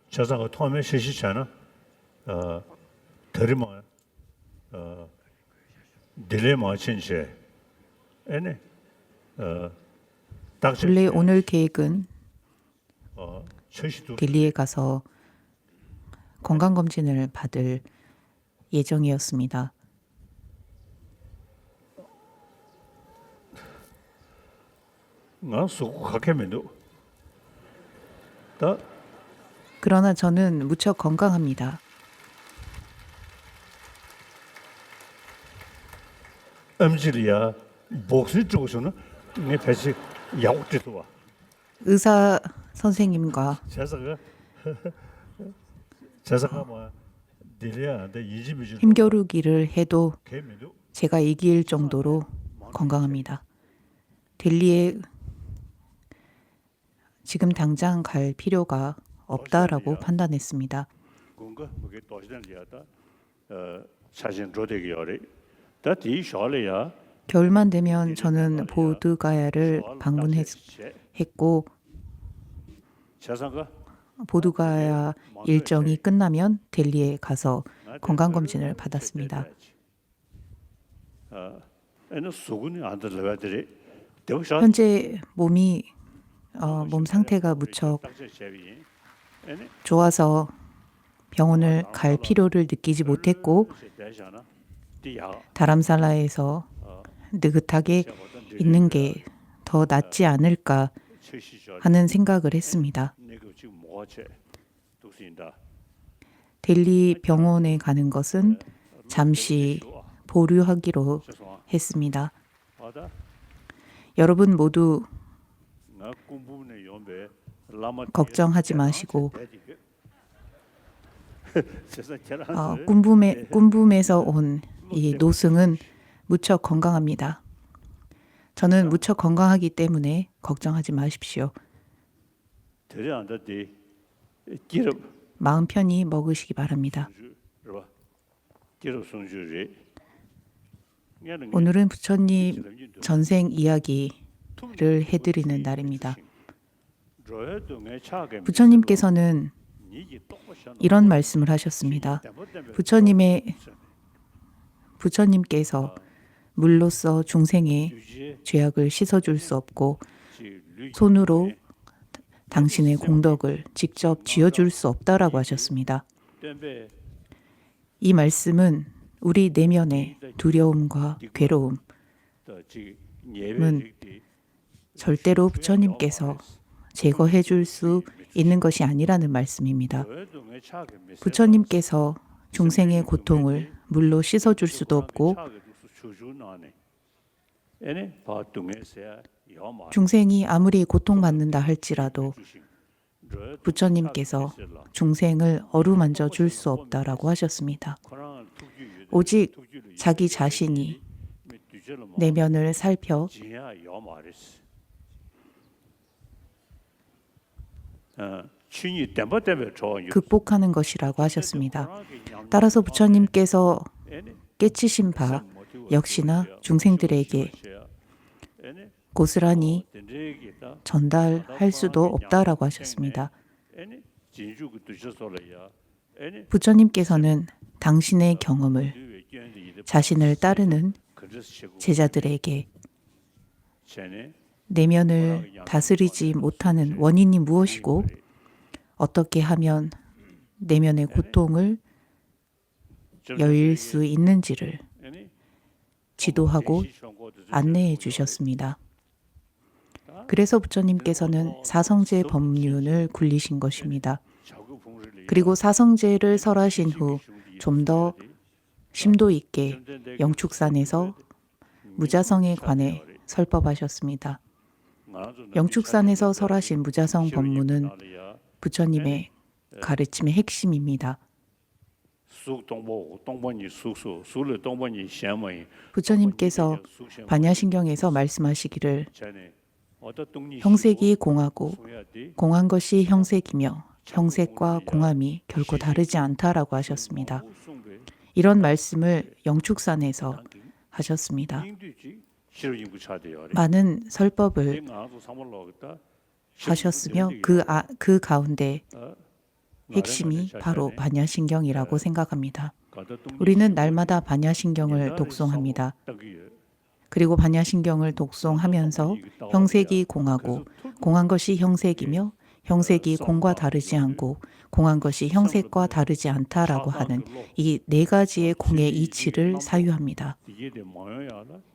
자사가 토하면 시시잖아. 들으면 딜레마 진짜. 에네. 원래 오늘 계획은 최시도 델리에 가서 건강검진을 받을 예정이었습니다. 나 수고 가게면도 다 그러나 저는 무척 건강합니다. 음질이야. 목소리 쪽에서는 내 다시 약국지도 와. 의사 선생님과 자사가 뭐 딜레야. 내 이집이 힘겨루기를 해도 개면도 제가 이길 정도로 건강합니다. 델리에 지금 당장 갈 필요가 없다라고 판단했습니다. 뭔가 그게 도시단지야다. 사진 로데기 어리. 다디 샤레야. 겨울만 되면 저는 보드가야를 방문했고 자사가 보드가야 일정이 끝나면 델리에 가서 건강검진을 받았습니다. 에는 수군이 안 들어가더리. 현재 몸 상태가 무척 좋아서 병원을 갈 필요를 느끼지 못했고 다람살라에서 느긋하게 있는 게 더 낫지 않을까 하는 생각을 했습니다. 델리 병원에 가는 것은 잠시 보류하기로 했습니다. 여러분 모두 걱정하지 마시고 꿈붐에서 온 이 노승은 무척 건강합니다. 저는 무척 건강하기 때문에 걱정하지 마십시오. 마음 편히 먹으시기 바랍니다. 오늘은 부처님 전생 이야기를 해드리는 날입니다. 부처님께서는 이런 말씀을 하셨습니다. 부처님께서 물로써 중생의 죄악을 씻어줄 수 없고 손으로 당신의 공덕을 직접 쥐어줄 수 없다라고 하셨습니다. 이 말씀은 우리 내면의 두려움과 괴로움은 절대로 부처님께서 제거해 줄 수 있는 것이 아니라는 말씀입니다. 부처님께서 중생의 고통을 물로 씻어줄 수도 없고 중생이 아무리 고통받는다 할지라도 부처님께서 중생을 어루만져 줄 수 없다라고 하셨습니다. 오직 자기 자신이 내면을 살펴 극복하는 것이라고 하셨습니다. 따라서 부처님께서 깨치신 바 역시나 중생들에게 고스란히 전달할 수도 없다라고 하셨습니다. 부처님께서는 당신의 경험을 자신을 따르는 제자들에게 내면을 다스리지 못하는 원인이 무엇이고 어떻게 하면 내면의 고통을 여일 수 있는지를 지도하고 안내해 주셨습니다. 그래서 부처님께서는 사성제 법륜을 굴리신 것입니다. 그리고 사성제를 설하신 후 좀 더 심도 있게 영축산에서 무자성에 관해 설법하셨습니다. 영축산에서 설하신 무자성 법문은 부처님의 가르침의 핵심입니다. 부처님께서 반야신경에서 말씀하시기를 형색이 공하고 공한 것이 형색이며 형색과 공함이 결코 다르지 않다라고 하셨습니다. 이런 말씀을 영축산에서 하셨습니다. 많은 설법을 하셨으며 그 가운데 핵심이 바로 반야신경이라고 생각합니다. 우리는 날마다 반야신경을 독송합니다. 그리고 반야신경을 독송하면서 형색이 공하고 공한 것이 형색이며 형색이 공과 다르지 않고 공한 것이 형색과 다르지 않다라고 하는 이 네 가지의 공의 이치를 사유합니다.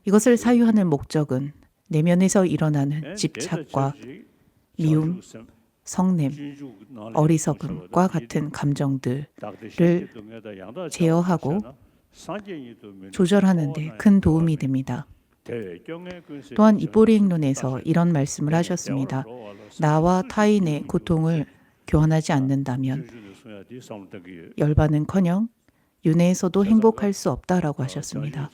이것을 사유하는 목적은 내면에서 일어나는 집착과 미움, 성냄, 어리석음과 같은 감정들을 제어하고 조절하는 데 큰 도움이 됩니다. 또한 입보리행론에서 이런 말씀을 하셨습니다. 나와 타인의 고통을 교환하지 않는다면 열반은커녕 윤회에서도 행복할 수 없다라고 하셨습니다.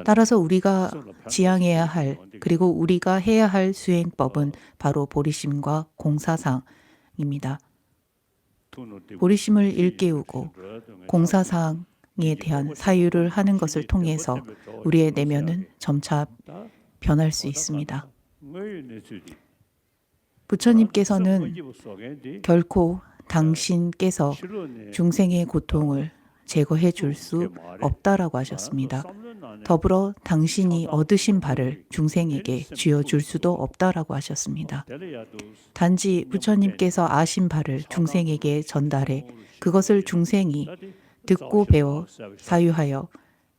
따라서 우리가 지향해야 할 그리고 우리가 해야 할 수행법은 바로 보리심과 공사상입니다. 보리심을 일깨우고 공사상에 대한 사유를 하는 것을 통해서 우리의 내면은 점차 변할 수 있습니다. 부처님께서는 결코 당신께서 중생의 고통을 제거해 줄 수 없다라고 하셨습니다. 더불어 당신이 얻으신 바를 중생에게 쥐어줄 수도 없다라고 하셨습니다. 단지 부처님께서 아신 바를 중생에게 전달해 그것을 중생이 듣고 배워 사유하여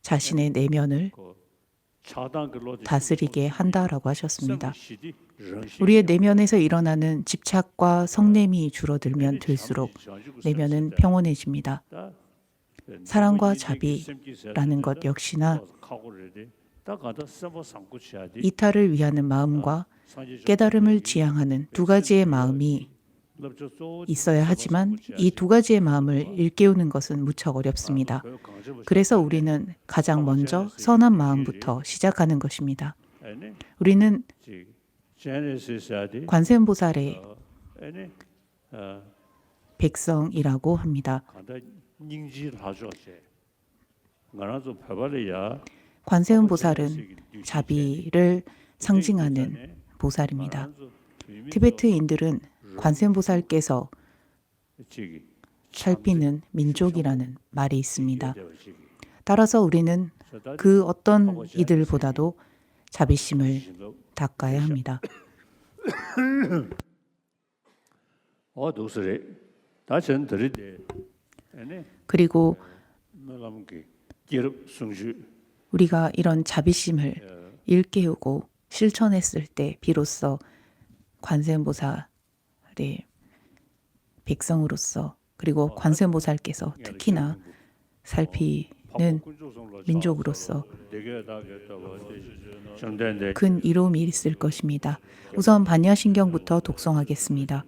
자신의 내면을 다스리게 한다라고 하셨습니다. 우리의 내면에서 일어나는 집착과 성냄이 줄어들면 들수록 내면은 평온해집니다. 사랑과 자비라는 것 역시나 이타를 위하는 마음과 깨달음을 지향하는 두 가지의 마음이 있어야 하지만 이 두 가지의 마음을 일깨우는 것은 무척 어렵습니다. 그래서 우리는 가장 먼저 선한 마음부터 시작하는 것입니다. 우리는 관세음보살의 백성이라고 합니다. 관세음보살은 자비를 상징하는 보살입니다. 티베트인들은 관세음보살께서 살피는 민족이라는 말이 있습니다. 따라서 우리는 그 어떤 이들보다도 자비심을 닦아야 합니다. 그리고 우리가 이런 자비심을 일깨우고 실천했을 때 비로소 관세음보살의 백성으로서 그리고 관세음보살께서 특히나 살피는 민족으로서 큰 이로움이 있을 것입니다. 우선 반야신경부터 독송하겠습니다.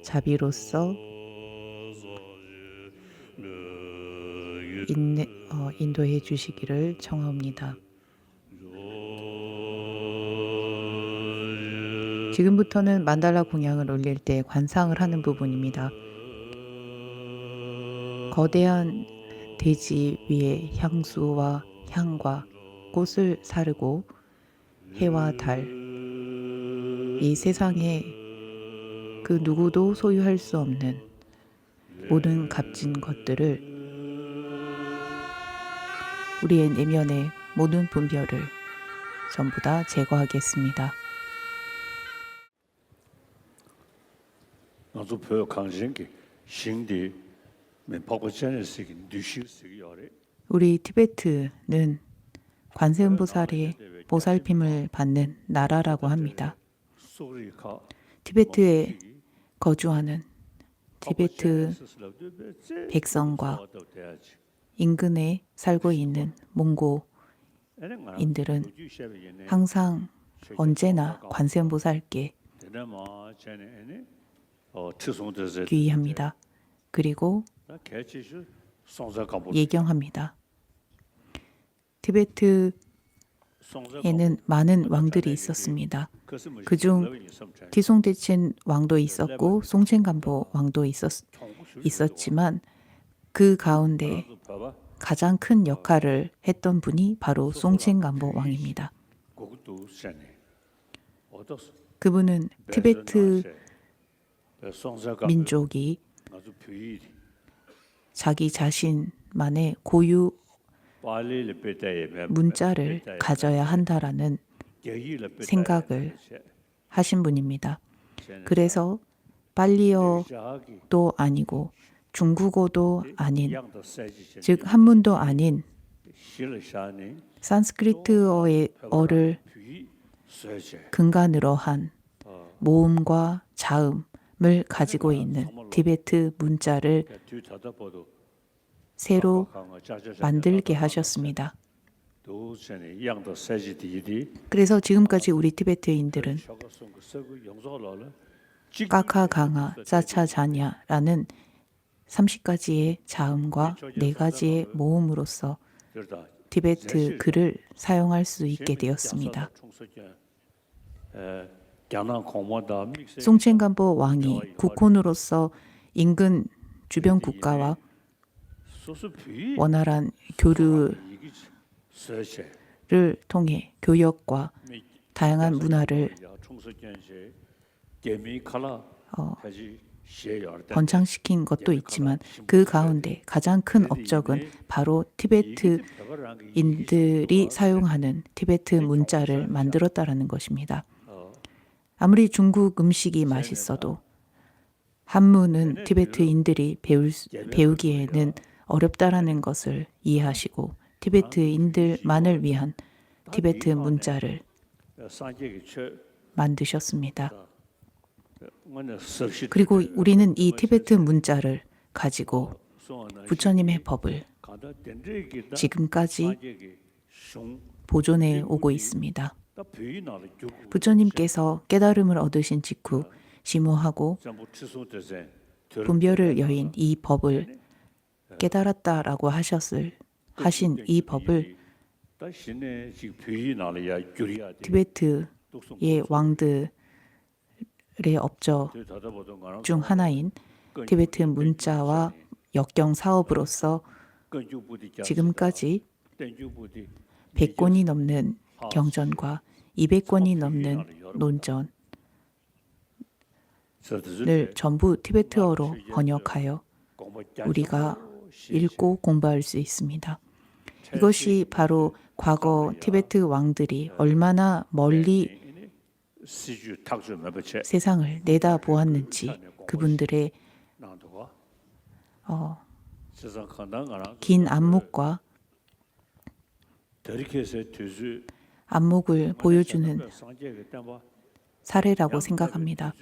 자비로서 인도해 주시기를 청하옵니다. 지금부터는 만달라 공양을 올릴 때 관상을 하는 부분입니다. 거대한 대지 위에 향수와 향과 꽃을 사르고 해와 달, 이 세상에 그 누구도 소유할 수 없는 모든 값진 것들을 우리의 내면의 모든 분별을 전부 다 제거하겠습니다. 우리 티베트는 관세음보살의 보살핌을 받는 나라라고 합니다. 티베트에 거주하는 티베트 백성과 인근에 살고 있는 몽고인들은 항상 언제나 관세음보살께 귀의합니다. 그리고 예경합니다. 티베트에는 많은 왕들이 있었습니다. 그중 티송대친 왕도 있었고 송첸간보 왕도 있었지만 그 가운데 가장 큰 역할을 했던 분이 바로 송첸간보 왕입니다. 그분은 티베트 민족이 자기 자신만의 고유 문자를 가져야 한다라는 생각을 하신 분입니다. 그래서 팔리어도 아니고 중국어도 아닌, 즉 한문도 아닌 산스크리트어를 근간으로 한 모음과 자음을 가지고 있는 티베트 문자를 새로 만들게 하셨습니다. 그래서 지금까지 우리 티베트인들은 까카강아 짜차자냐라는 30가지의 자음과 4가지의 모음으로써 티베트 글을 사용할 수 있게 되었습니다. 송첸간보 왕이 국혼으로서 인근 주변 국가와 원활한 교류를 통해 교역과 다양한 문화를 번창시킨 것도 있지만 그 가운데 가장 큰 업적은 바로 티베트인들이 사용하는 티베트 문자를 만들었다라는 것입니다. 아무리 중국 음식이 맛있어도 한문은 티베트인들이 배우기에는 어렵다라는 것을 이해하시고 티베트인들만을 위한 티베트 문자를 만드셨습니다. 그리고 우리는 이 티베트 문자를 가지고 부처님의 법을 지금까지 보존해 오고 있습니다. 부처님께서 깨달음을 얻으신 직후 심호하고 분별을 여인 이 법을 깨달았다라고 하신 이 법을 티베트의 왕들의 업적 중 하나인 티베트 문자와 역경 사업으로서 지금까지 100권이 넘는 경전과 200권이 넘는 논전을 전부 티베트어로 번역하여 우리가 읽고 공부할 수 있습니다. 이것이 바로 과거 티베트 왕들이 얼마나 멀리 세상을 내다보았는지 그분들의 긴 안목과 안목을 보여주는 사례라고 생각합니다.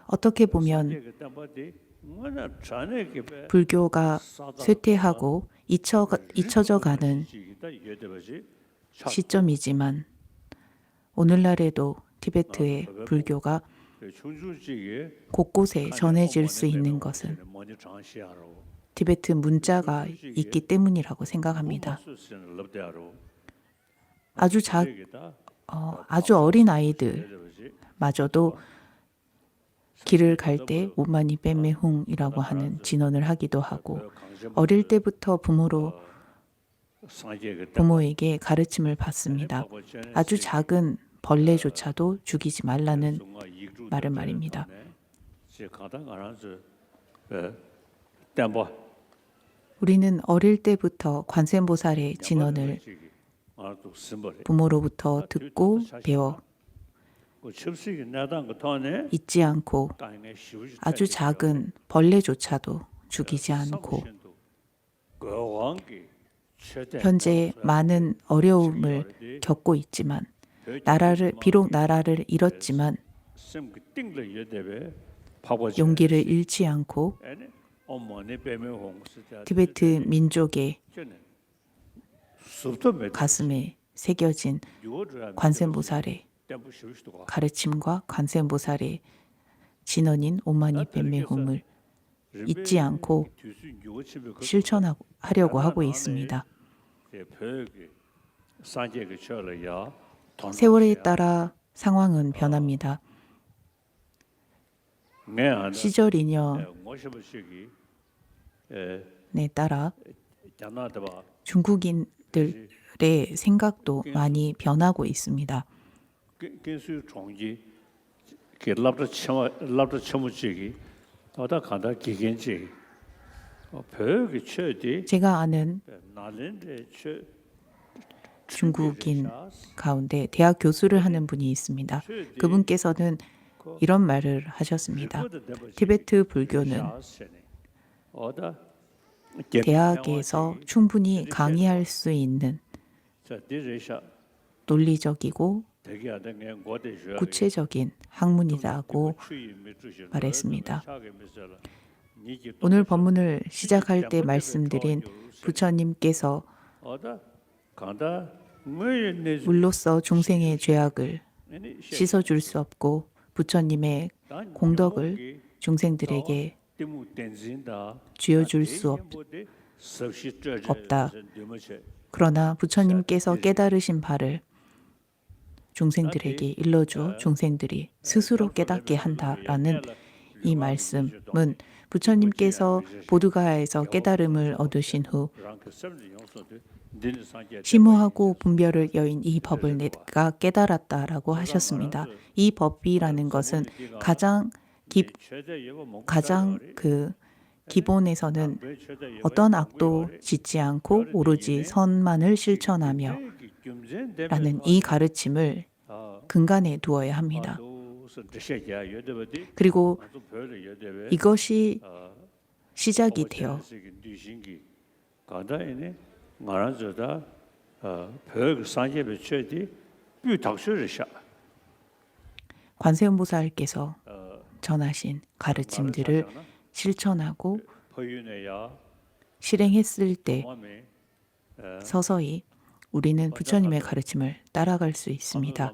어떻게 보면 불교가 쇠퇴하고 잊혀져 가는 시점이지만 오늘날에도 티베트의 불교가 곳곳에 전해질 수 있는 것은 티베트 문자가 있기 때문이라고 생각합니다. 아주 어린 아이들마저도 길을 갈 때 오마니 뺀메홍이라고 하는 진언을 하기도 하고 어릴 때부터 부모에게 가르침을 받습니다. 아주 작은 벌레조차도 죽이지 말라는 말을 말입니다. 우리는 어릴 때부터 관세음보살의 진언을 부모로부터 듣고 배워 잊지 않고 아주 작은 벌레조차도 죽이지 않고 현재 많은 어려움을 겪고 있지만 비록 나라를 잃었지만 용기를 잃지 않고 티베트 민족의 가슴에 새겨진 관세음보살의 가르침과 관세음보살의 진언인 오마니 뱀매홈을 잊지 않고 실천하려고 하고 있습니다. 세월에 따라 상황은 변합니다. 시절이년에 따라 중국인들의 생각도 많이 변하고 있습니다. 제가 아는 중국인 가운데 대학 교수를 하는 분이 있습니다. 그분께서는 이런 말을 하셨습니다. 티베트 불교는 대학에서 충분히 강의할 수 있는 논리적이고 구체적인 학문이라고 말했습니다. 오늘 본문을 시작할 때 말씀드린 부처님께서 물로써 중생의 죄악을 씻어줄 수 없고 부처님의 공덕을 중생들에게 쥐어줄 수 없다. 그러나 부처님께서 깨달으신 바를 중생들에게 일러주어 중생들이 스스로 깨닫게 한다라는 이 말씀은 부처님께서 보드가야에서 깨달음을 얻으신 후 심오하고 분별을 여인 이 법을 내가 깨달았다라고 하셨습니다. 이 법이라는 것은 가장 기본에서는 어떤 악도 짓지 않고 오로지 선만을 실천하며 라는 이 가르침을 근간에 두어야 합니다. 그리고 이것이 시작이 되어 관세음보살께서 전하신 가르침들을 실천하고 실행했을 때 서서히 우리는 부처님의 가르침을 따라갈 수 있습니다.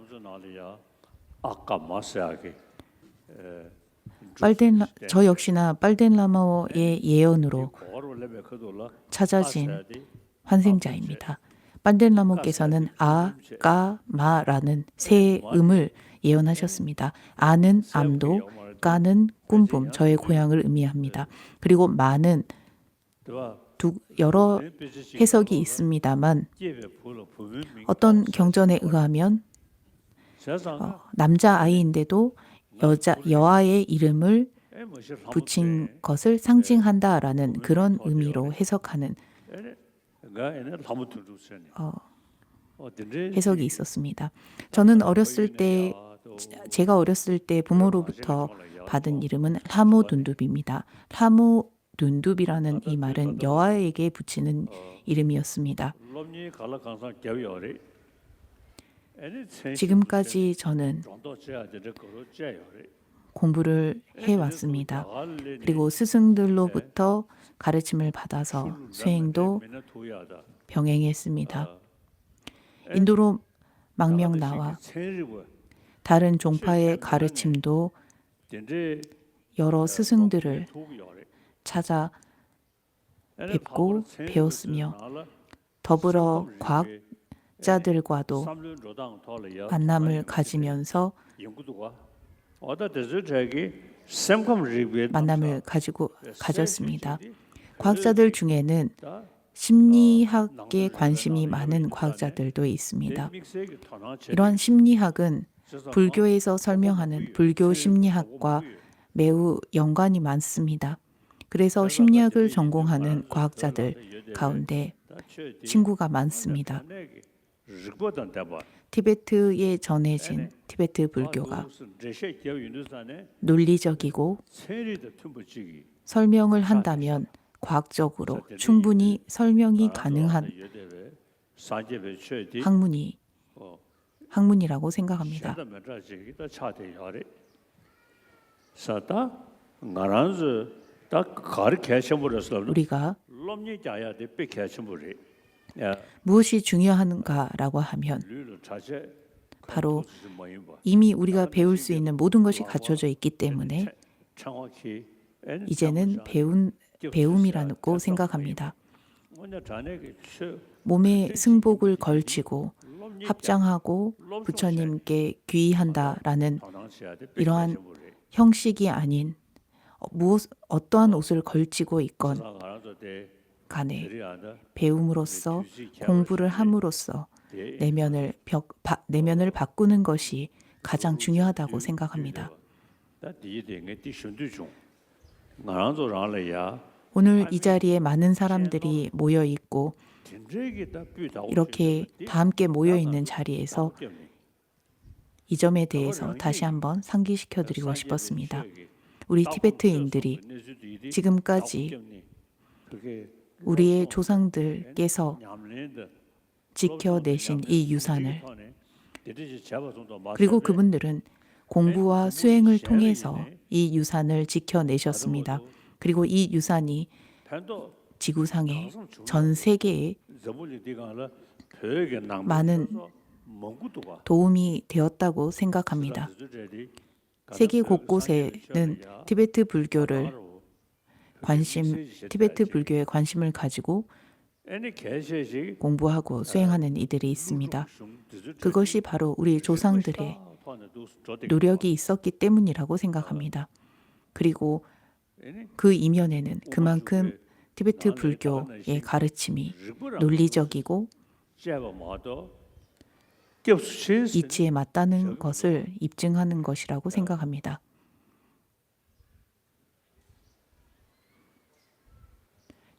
저 역시나 빨덴 라마의 예언으로 찾아진 환생자입니다. 빨덴 라마께서는 아, 까, 마라는 세 음을 예언하셨습니다. 아는 암도, 까는 꿈붐, 저의 고향을 의미합니다. 그리고 마는 여러 해석이 있습니다만 어떤 경전에 의하면 남자아이인데도 여아의 이름을 붙인 것을 상징한다라는 그런 의미로 해석하는 해석이 있었습니다. 저는 제가 어렸을 때 부모로부터 받은 이름은 라무둔둡입니다. 라무둔둡이라는 이 말은 여아에게 붙이는 이름이었습니다. 지금까지 저는 공부를 해왔습니다. 그리고 스승들로부터 가르침을 받아서 수행도 병행했습니다. 인도로 망명 나와 다른 종파의 가르침도 여러 스승들을 찾아 뵙고 배웠으며 더불어 과학자들과도 만남을 가졌습니다. 과학자들 중에는 심리학에 관심이 많은 과학자들도 있습니다. 이러한 심리학은 불교에서 설명하는 불교 심리학과 매우 연관이 많습니다. 그래서 심리학을 전공하는 과학자들 가운데 친구가 많습니다. 티베트에 전해진 티베트 불교가 논리적이고 설명을 한다면 과학적으로 충분히 설명이 가능한 학문이라고 생각합니다. ngaranzu 다 가르 개셔버렸어. 우리가 롬니 자야 돼 뺏겨셔버리. 야, 무엇이 중요한가라고 하면 류를 자체 바로 이미 우리가 배울 수 있는 모든 것이 갖춰져 있기 때문에 정확히 이제는 배움이라고 생각합니다. 몸에 승복을 걸치고 합장하고 부처님께 귀의한다라는 이러한 형식이 아닌 어떠한 옷을 걸치고 있건 간에 배움으로써 공부를 함으로써 내면을 바꾸는 것이 가장 중요하다고 생각합니다. 오늘 이 자리에 많은 사람들이 모여 있고 이렇게 다 함께 모여 있는 자리에서 이 점에 대해서 다시 한번 상기시켜 드리고 싶었습니다. 우리 티베트인들이 지금까지 우리의 조상들께서 지켜내신 이 유산을 그리고 그분들은 공부와 수행을 통해서 이 유산을 지켜내셨습니다. 그리고 이 유산이 지구상의 전 세계에 많은 도움이 되었다고 생각합니다. 세계 곳곳에는 티베트 불교에 관심을 가지고 공부하고 수행하는 이들이 있습니다. 그것이 바로 우리 조상들의 노력이 있었기 때문이라고 생각합니다. 그리고 그 이면에는 그만큼 티베트 불교의 가르침이 논리적이고 이치에 맞다는 것을 입증하는 것이라고 생각합니다.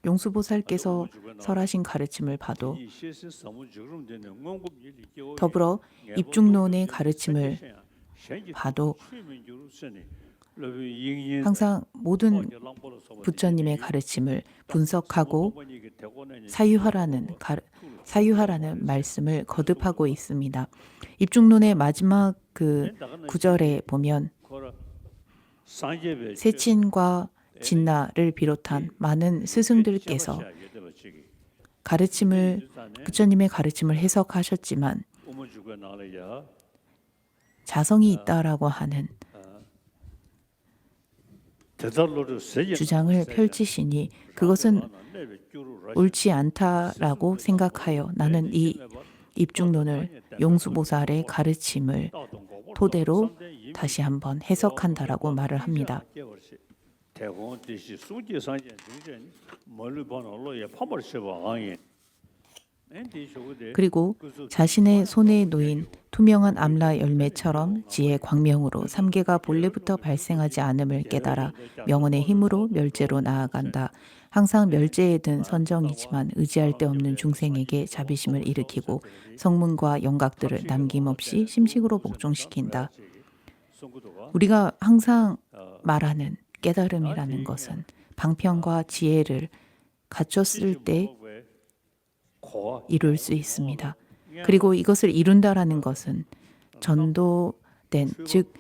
용수보살께서 설하신 가르침을 봐도 더불어 입중론의 가르침을 봐도 항상 모든 부처님의 가르침을 분석하고 사유하라는 말씀을 거듭하고 있습니다. 입중론의 마지막 그 구절에 보면 세친과 진나를 비롯한 많은 스승들께서 부처님의 가르침을 해석하셨지만 자성이 있다라고 하는 주장을 펼치시니 그것은 옳지 않다라고 생각하여 나는 이 입중론을 용수보살의 가르침을 토대로 다시 한번 해석한다라고 말을 합니다. 그리고 자신의 손에 놓인 투명한 암라 열매처럼 지혜 광명으로 삼계가 본래부터 발생하지 않음을 깨달아 명언의 힘으로 멸제로 나아간다. 항상 멸제에 든 선정이지만 의지할 데 없는 중생에게 자비심을 일으키고 성문과 영각들을 남김없이 심식으로 복종시킨다. 우리가 항상 말하는 깨달음이라는 것은 방편과 지혜를 갖췄을 때 이룰 수 있습니다. 그리고 이것을 이룬다라는 것은 전도된, 즉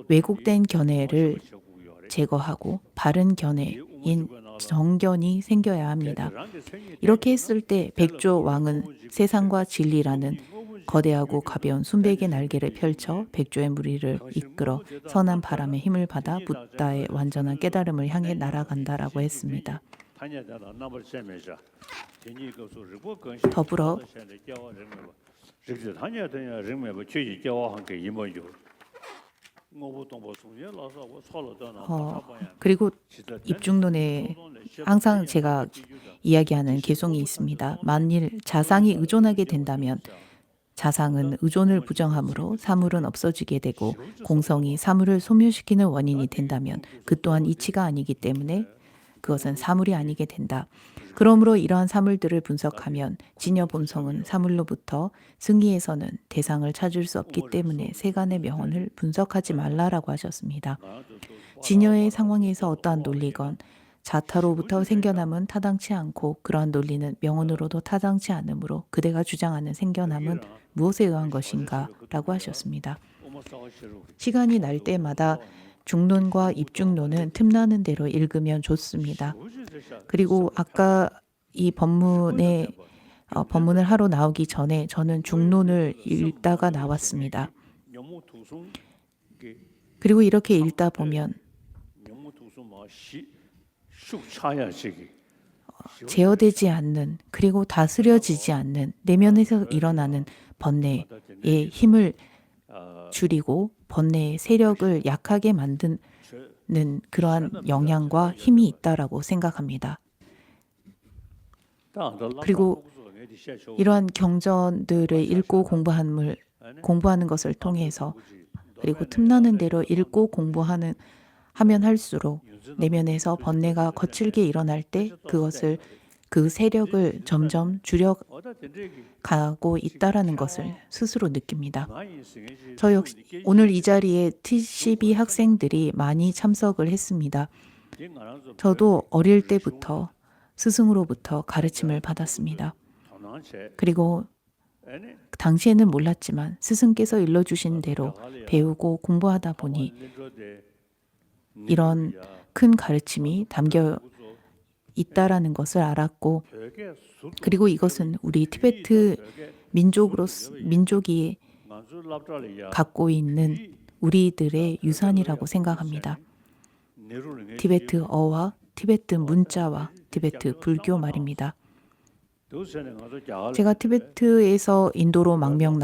왜곡된 견해를 제거하고 바른 견해인 정견이 생겨야 합니다. 이렇게 했을 때 백조 왕은 세상과 진리라는 거대하고 가벼운 순백의 날개를 펼쳐 백조의 무리를 이끌어 선한 바람의 힘을 받아 붓다의 완전한 깨달음을 향해 날아간다라고 했습니다. 더불어 그리고 입중론에 항상 제가 이야기하는 개송이 있습니다. 만일 자상이 의존하게 된다면 자상은 의존을 부정하므로 사물은 없어지게 되고 공성이 사물을 소멸시키는 원인이 된다면 그 또한 이치가 아니기 때문에 그것은 사물이 아니게 된다. 그러므로 이러한 사물들을 분석하면 진여 본성은 사물로부터 승의에서는 대상을 찾을 수 없기 때문에 세간의 명언을 분석하지 말라라고 하셨습니다. 진여의 상황에서 어떠한 논리건 자타로부터 생겨남은 타당치 않고 그러한 논리는 명언으로도 타당치 않으므로 그대가 주장하는 생겨남은 무엇에 의한 것인가 라고 하셨습니다. 시간이 날 때마다 중론과 입중론은 틈나는 대로 읽으면 좋습니다. 그리고 아까 이 법문을 하러 나오기 전에 저는 중론을 읽다가 나왔습니다. 그리고 이렇게 읽다 보면 제어되지 않는, 그리고 다스려지지 않는 내면에서 일어나는 번뇌의 힘을 줄이고 번뇌의 세력을 약하게 만드는 그러한 영향과 힘이 있다라고 생각합니다. 그리고 이러한 경전들을 읽고 공부하는 것을 통해서, 그리고 틈나는 대로 읽고 공부하면 할수록 내면에서 번뇌가 거칠게 일어날 때 그 세력을 점점 줄여가고 있다라는 것을 스스로 느낍니다. 저 역시 오늘 이 자리에 T12 학생들이 많이 참석을 했습니다. 저도 어릴 때부터 스승으로부터 가르침을 받았습니다. 그리고 당시에는 몰랐지만 스승께서 일러주신 대로 배우고 공부하다 보니 이런 큰 가르침이 담겨 있다라는 것을 알았고, 그리고 이것은 우리 티베트 민족이 갖고 있는 우리들의 유산이라고 생각합니다. 티베트어와 티베트 문자와 티베트 불교 말입니다. 제가 티베트에서 인도로 망명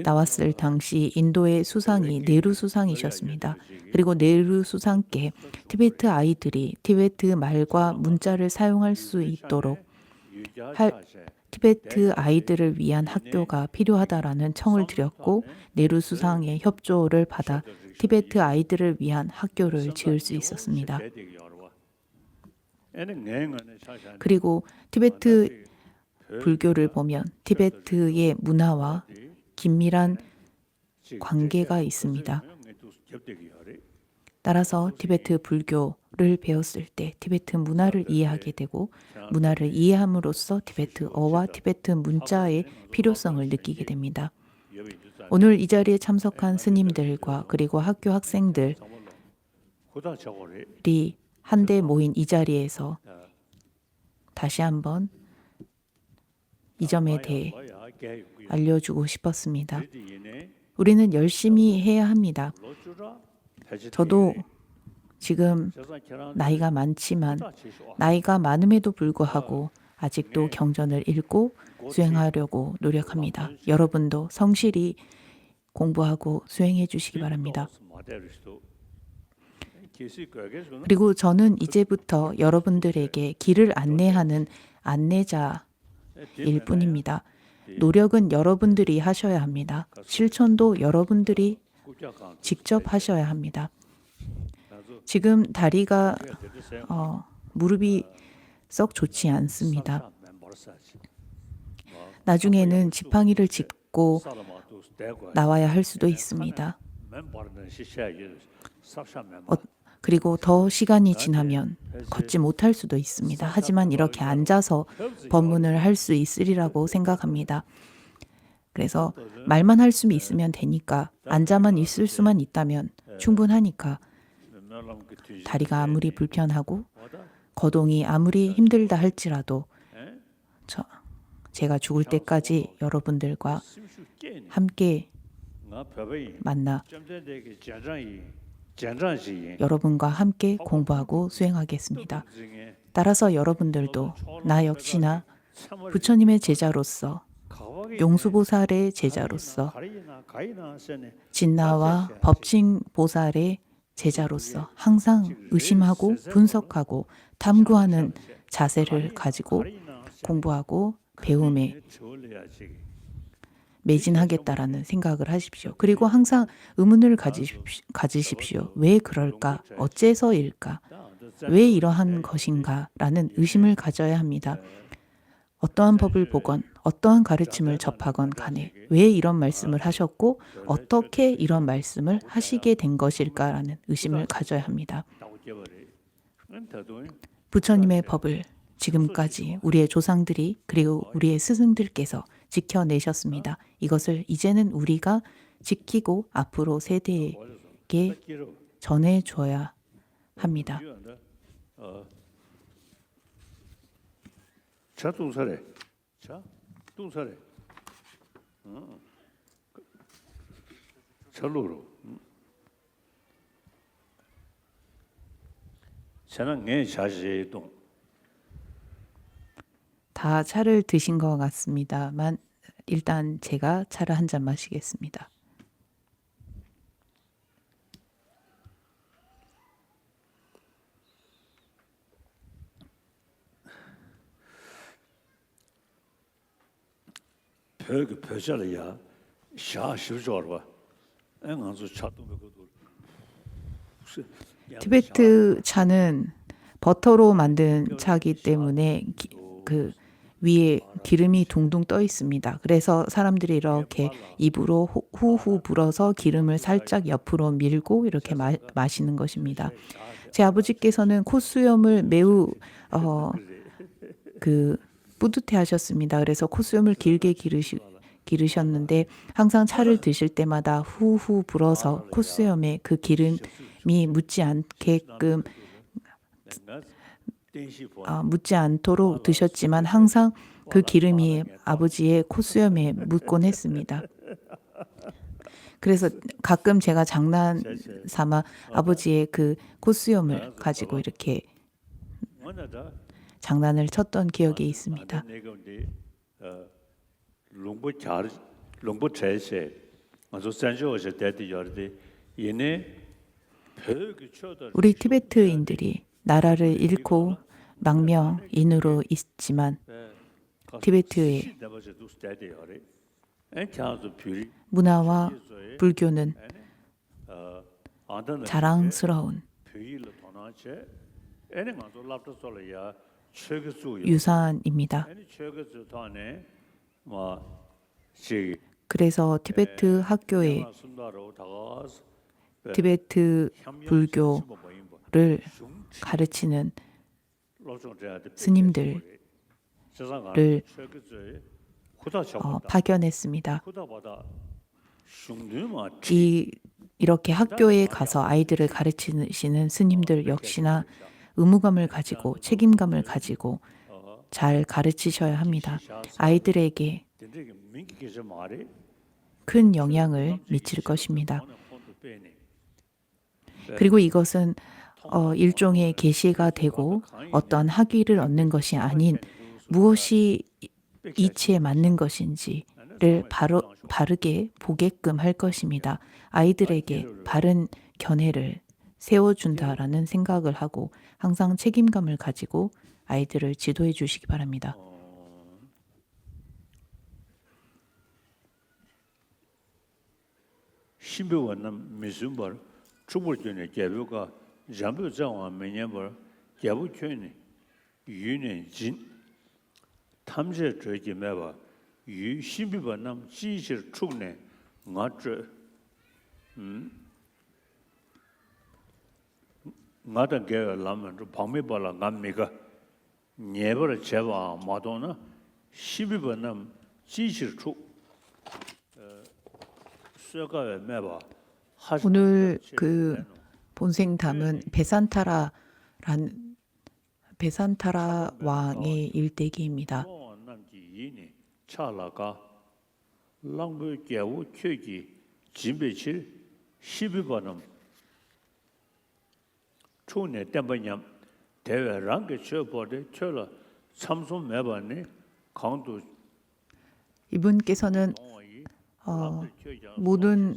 나왔을 당시 인도의 수상이 네루 수상이셨습니다. 그리고 네루 수상께 티베트 아이들이 티베트 말과 문자를 사용할 수 있도록 티베트 아이들을 위한 학교가 필요하다라는 청을 드렸고, 네루 수상의 협조를 받아 티베트 아이들을 위한 학교를 지을 수 있었습니다. 그리고 티베트 불교를 보면 티베트의 문화와 긴밀한 관계가 있습니다. 따라서 티베트 불교를 배웠을 때 티베트 문화를 이해하게 되고, 문화를 이해함으로써 티베트어와 티베트 문자의 필요성을 느끼게 됩니다. 오늘 이 자리에 참석한 스님들과 그리고 학교 학생들이 한데 모인 이 자리에서 다시 한번 이 점에 대해 알려주고 싶었습니다. 우리는 열심히 해야 합니다. 저도 지금 나이가 많지만 나이가 많음에도 불구하고 아직도 경전을 읽고 수행하려고 노력합니다. 여러분도 성실히 공부하고 수행해 주시기 바랍니다. 그리고 저는 이제부터 여러분들에게 길을 안내하는 안내자일 뿐입니다. 노력은 여러분들이 하셔야 합니다. 실천도 여러분들이 직접 하셔야 합니다. 지금 다리가 무릎이 썩 좋지 않습니다. 나중에는 지팡이를 짚고 나와야 할 수도 있습니다. 그리고 더 시간이 지나면 걷지 못할 수도 있습니다. 하지만 이렇게 앉아서 법문을 할 수 있으리라고 생각합니다. 그래서 말만 할 수 있으면 되니까, 앉아만 있을 수만 있다면 충분하니까, 다리가 아무리 불편하고 거동이 아무리 힘들다 할지라도 제가 죽을 때까지 여러분들과 함께 만나 여러분과 함께 공부하고 수행하겠습니다. 따라서 여러분들도 나 역시나 부처님의 제자로서, 용수보살의 제자로서, 진나와 법칭보살의 제자로서 항상 의심하고 분석하고 탐구하는 자세를 가지고 공부하고 배움에 매진하겠다라는 생각을 하십시오. 그리고 항상 의문을 가지십시오. 왜 그럴까? 어째서일까? 왜 이러한 것인가? 라는 의심을 가져야 합니다. 어떠한 법을 보건 어떠한 가르침을 접하건 간에 왜 이런 말씀을 하셨고 어떻게 이런 말씀을 하시게 된 것일까라는 의심을 가져야 합니다. 부처님의 법을 지금까지 우리의 조상들이 그리고 우리의 스승들께서 지켜내셨습니다. 이것을 이제는 우리가 지키고 앞으로 세대에게 사람들에게 전해줘야 합니다. 자 동사래. 자 동사래. 절로로. 저는 내 자세동. 다 차를 드신 것 같습니다만 일단 제가 차를 한 잔 마시겠습니다. 벽이 펴져야 샤시조르와. 앵안서 차동백도. 티베트 차는 버터로 만든 차기 때문에 그 위에 기름이 둥둥 떠 있습니다. 그래서 사람들이 이렇게 입으로 후후 불어서 기름을 살짝 옆으로 밀고 이렇게 마시는 것입니다. 제 아버지께서는 콧수염을 매우 뿌듯해 하셨습니다. 그래서 콧수염을 길게 기르셨는데 항상 차를 드실 때마다 후후 불어서 콧수염에 그 기름이 묻지 않게끔 묻지 않도록 드셨지만 항상 그 기름이 아버지의 콧수염에 묻곤 했습니다. 그래서 가끔 제가 장난 삼아 아버지의 그 콧수염을 가지고 이렇게 장난을 쳤던 기억이 있습니다. 우리 티베트인들이 나라를 잃고 망명인으로 있지만 티베트의 문화와 불교는 자랑스러운 유산입니다. 그래서 티베트 학교에 티베트 불교를 가르치는 스님들을 파견했습니다. 이렇게 학교에 가서 아이들을 가르치시는 스님들 역시나 의무감을 가지고 책임감을 가지고 잘 가르치셔야 합니다. 아이들에게 큰 영향을 미칠 것입니다. 그리고 이것은 일종의 계시가 되고 어떤 학위를 얻는 것이 아닌 무엇이 이치에 맞는 것인지를 바르게 보게끔 할 것입니다. 아이들에게 바른 견해를 세워준다라는 생각을 하고 항상 책임감을 가지고 아이들을 지도해 주시기 바랍니다. 신비원은 미순벌 주불전의 개부가 잠부자와 매년벌 개부촌이 유년진 탐제 저기 매바 유 신비원은 지실 축내 나저 나다 개 라면 방매벌라 남미가 예벌 제와 마도나 신비원은 지실 축 오늘 그 본생담은 베산타라 왕의 일대기입니다. 이분께서는 모든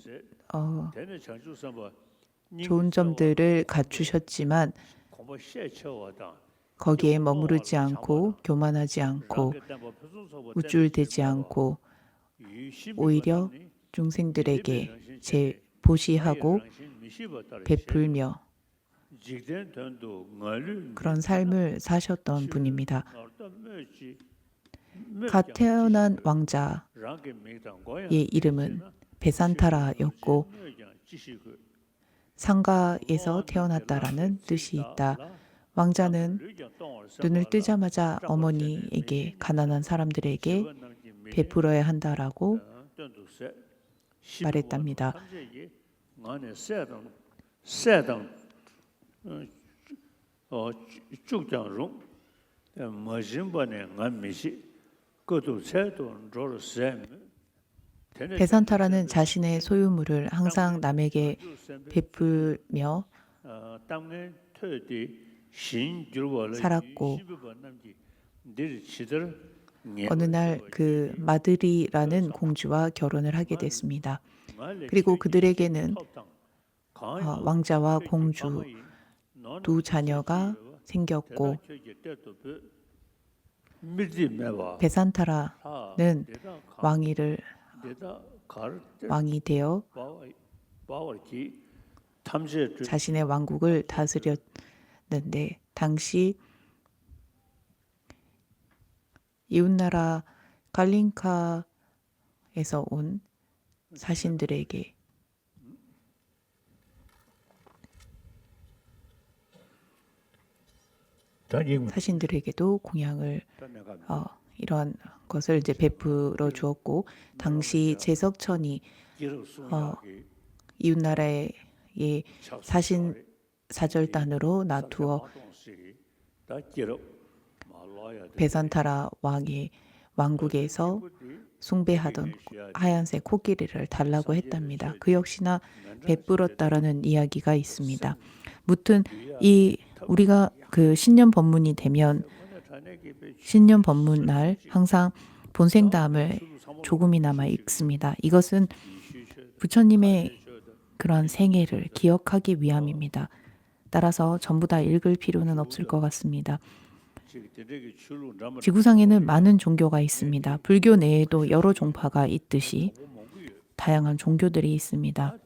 좋은 점들을 갖추셨지만 거기에 머무르지 않고 교만하지 않고 우쭐대지 않고 오히려 중생들에게 보시하고 베풀며 그런 삶을 사셨던 분입니다. 갓 태어난 왕자의 이름은 베산타라였고 상가에서 태어났다라는 뜻이 있다. 왕자는 눈을 뜨자마자 어머니에게 가난한 사람들에게 베풀어야 한다라고 말했답니다. 세당 쭉장롱 머신번에 안미시 그도 세도 저를 셈 베산타라는 자신의 소유물을 항상 남에게 베풀며 살았고 어느 날 그 마드리라는 공주와 결혼을 하게 됐습니다. 그리고 그들에게는 왕자와 공주 두 자녀가 생겼고 베산타라는 왕이 되어 자신의 왕국을 다스렸는데 당시 이웃나라 칼린카에서 온 사신들에게도 공양을 이런 것을 이제 베풀어 주었고 당시 제석천이 이웃나라의 사신 사절단으로 놔두어 베산타라 왕의 왕국에서 숭배하던 하얀색 코끼리를 달라고 했답니다. 그 역시나 베풀었다라는 이야기가 있습니다. 무튼 우리가 그 신년 법문이 되면 신년 법문 날 항상 본생담을 조금이나마 읽습니다. 이것은 부처님의 그런 생애를 기억하기 위함입니다. 따라서 전부 다 읽을 필요는 없을 것 같습니다. 지구상에는 많은 종교가 있습니다. 불교 내에도 여러 종파가 있듯이 다양한 종교들이 있습니다.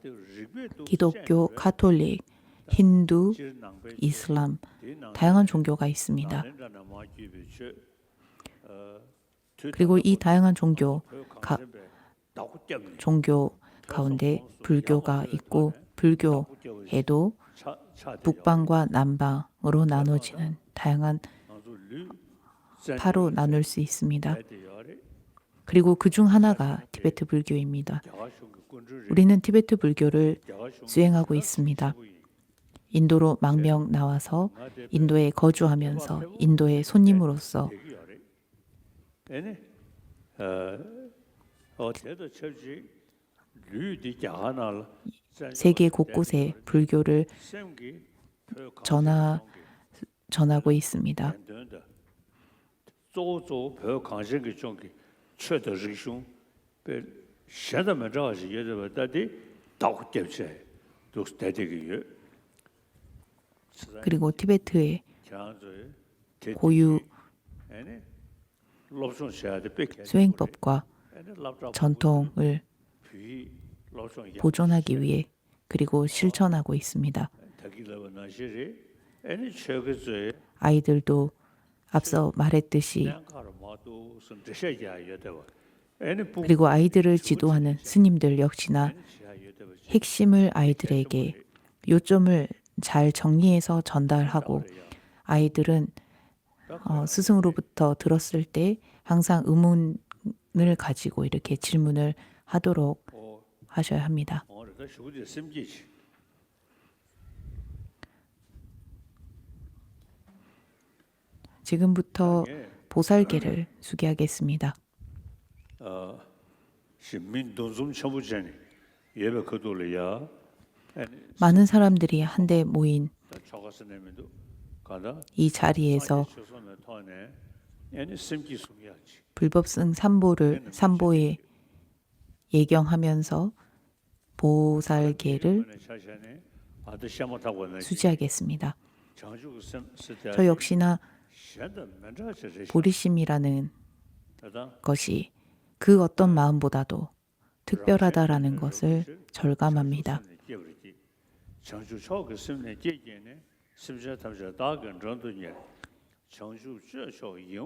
기독교, 가톨릭, 힌두, 이슬람, 다양한 종교가 있습니다. 그리고 이 다양한 종교 가운데 불교가 있고 불교에도 북방과 남방으로 나눠지는 다양한 파로 나눌 수 있습니다. 그리고 그중 하나가 티베트 불교입니다. 우리는 티베트 불교를 수행하고 있습니다. 인도로 망명 나와서 인도에 거주하면서 인도의 손님으로서 세계 곳곳에 불교를 전하고 있습니다. 그리고 티베트의 고유 수행법과 전통을 보존하기 위해 그리고 실천하고 있습니다. 아이들도 앞서 말했듯이 그리고 아이들을 지도하는 스님들 역시나 핵심을 아이들에게 요점을 잘 정리해서 전달하고 아이들은 스승으로부터 들었을 때 항상 의문을 가지고 이렇게 질문을 하도록 하셔야 합니다. 지금부터 보살계를 수기하겠습니다. 많은 사람들이 한데 모인 이 자리에서 불법승 삼보에 예경하면서 보살계를 수지하겠습니다. 저 역시나 보리심이라는 것이 그 어떤 마음보다도 특별하다라는 것을 절감합니다.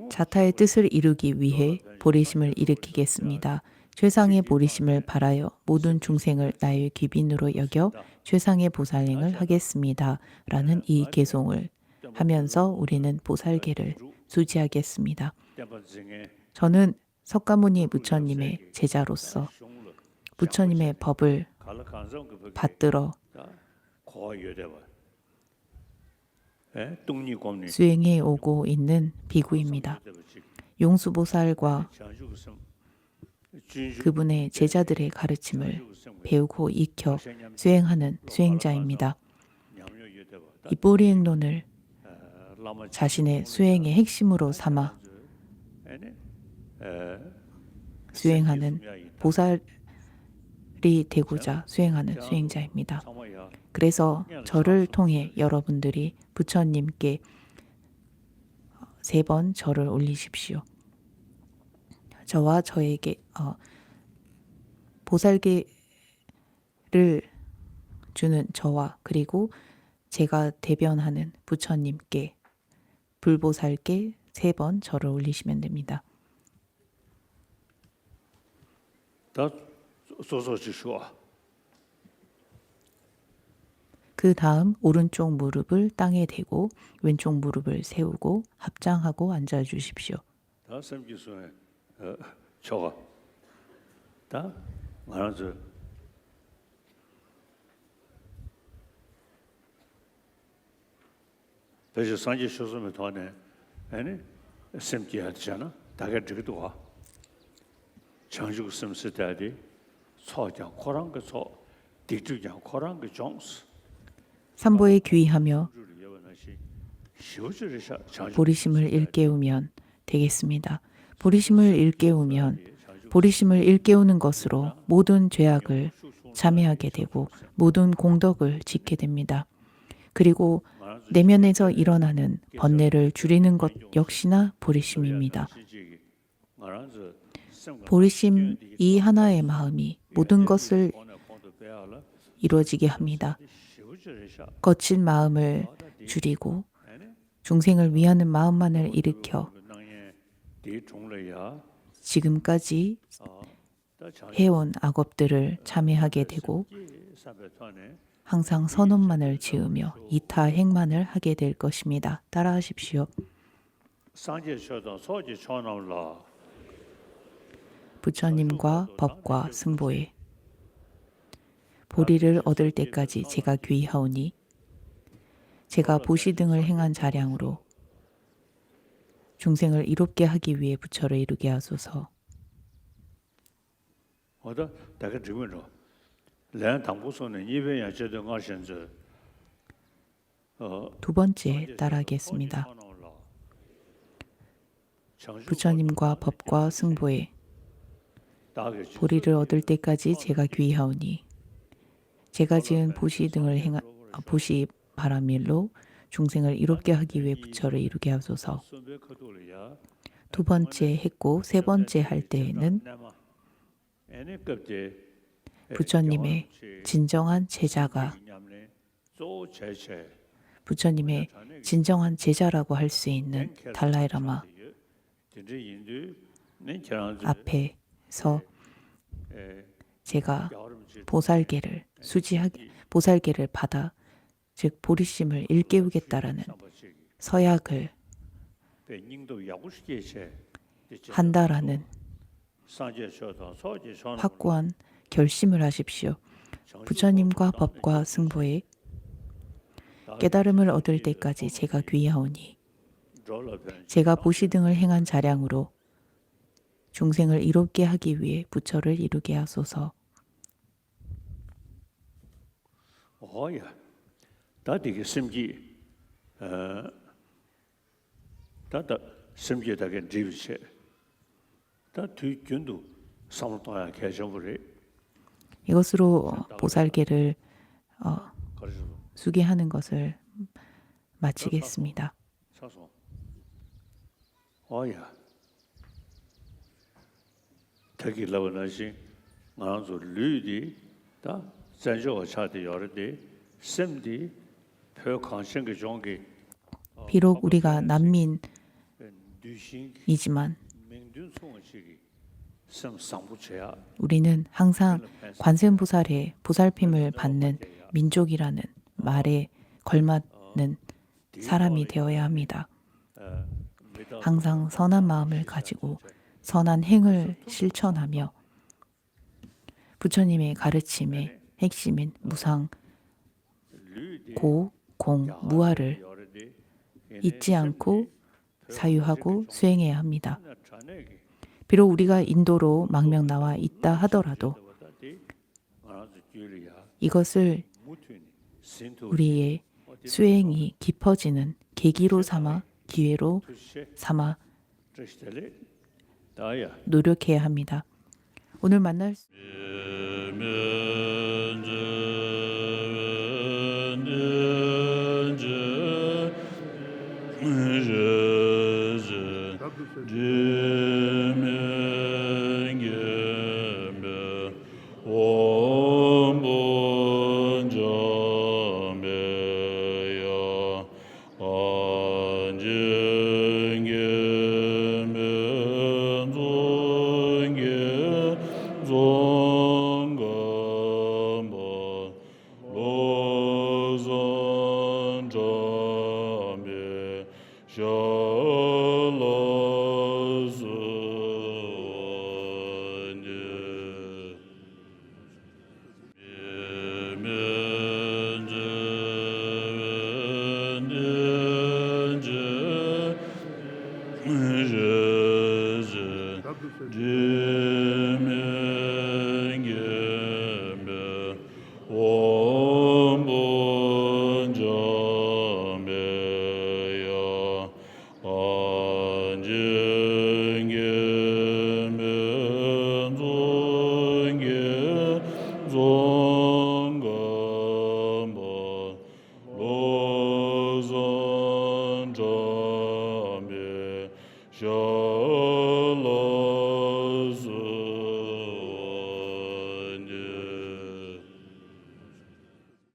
자타의 뜻을 이루기 위해 보리심을 일으키겠습니다. 최상의 보리심을 바라여 모든 중생을 나의 귀빈으로 여겨 최상의 보살행을 하겠습니다. 라는 이 개송을 하면서 우리는 보살계를 수지하겠습니다. 저는 석가모니 부처님의 제자로서 부처님의 법을 받들어 수행해 오고 있는 비구입니다. 용수보살과 그분의 제자들의 가르침을 배우고 익혀 수행하는 수행자입니다. 이 뽀리행론을 자신의 수행의 핵심으로 삼아 수행하는 보살이 되고자 수행하는 수행자입니다. 그래서 저를 통해 여러분들이 부처님께 3번 절을 올리십시오. 저와 저에게 보살계를 주는 저와 그리고 제가 대변하는 부처님께 불보살께 3번 절을 올리시면 됩니다. 그 다음 오른쪽 무릎을 땅에 대고 왼쪽 무릎을 세우고 합장하고 앉아 주십시오. 그래서 산지 쇼스면 더네 아니 샘기야 되잖아 다가 저기도 와 장주 샘스다디 소장 코랑 그소 디주장 코랑 그 종스 삼보에 귀의하며 보리심을 일깨우면 되겠습니다. 보리심을 일깨우는 것으로 모든 죄악을 참회하게 되고 모든 공덕을 짓게 됩니다. 그리고 내면에서 일어나는 번뇌를 줄이는 것 역시나 보리심입니다. 보리심 이 하나의 마음이 모든 것을 이루어지게 합니다. 거친 마음을 줄이고 중생을 위하는 마음만을 일으켜 지금까지 해온 악업들을 참회하게 되고 항상 선언만을 지으며 이타 행만을 하게 될 것입니다. 따라하십시오. 부처님과 법과 승보에 보리를 얻을 때까지 제가 귀의하오니 제가 보시 등을 행한 자량으로 중생을 이롭게 하기 위해 부처를 이루게 하소서. 두 번째 따라하겠습니다. 부처님과 법과 승보에 보리를 얻을 때까지 제가 귀의하오니 제가 지은 보시 등을 보시 바라밀로 중생을 이롭게 하기 위해 부처를 이루게 하소서. 두 번째 했고 세 번째 할 때에는 부처님의 진정한 제자가 부처님의 진정한 제자라고 할 수 있는 달라이라마 앞에서 제가 보살계를 받아 즉 보리심을 일깨우겠다라는 서약을 한다라는 확고한 결심을 하십시오. 부처님과 법과 승보에 깨달음을 얻을 때까지 제가 귀의하오니 제가 보시 등을 행한 자량으로 중생을 이롭게 하기 위해 부처를 이루게 하소서. 다디게 심기 다다 심기다게 지비체 다 뒤균도 삼도야 개정부리 이것으로 보살계를 수기하는 것을 마치겠습니다. 자기 라원하시 나서 류디 다 전조가 차대 여러데 샘디 표 관심의 종기 비록 우리가 난민이지만 우리는 항상 관세음보살의 보살핌을 받는 민족이라는 말에 걸맞는 사람이 되어야 합니다. 항상 선한 마음을 가지고 선한 행을 실천하며 부처님의 가르침의 핵심인 무상 고, 공, 무아를 잊지 않고 사유하고 수행해야 합니다. 비록 우리가 인도로 망명 나와 있다 하더라도 이것을 우리의 수행이 깊어지는 계기로 삼아 기회로 삼아 노력해야 합니다. 오늘 만날 Shalom.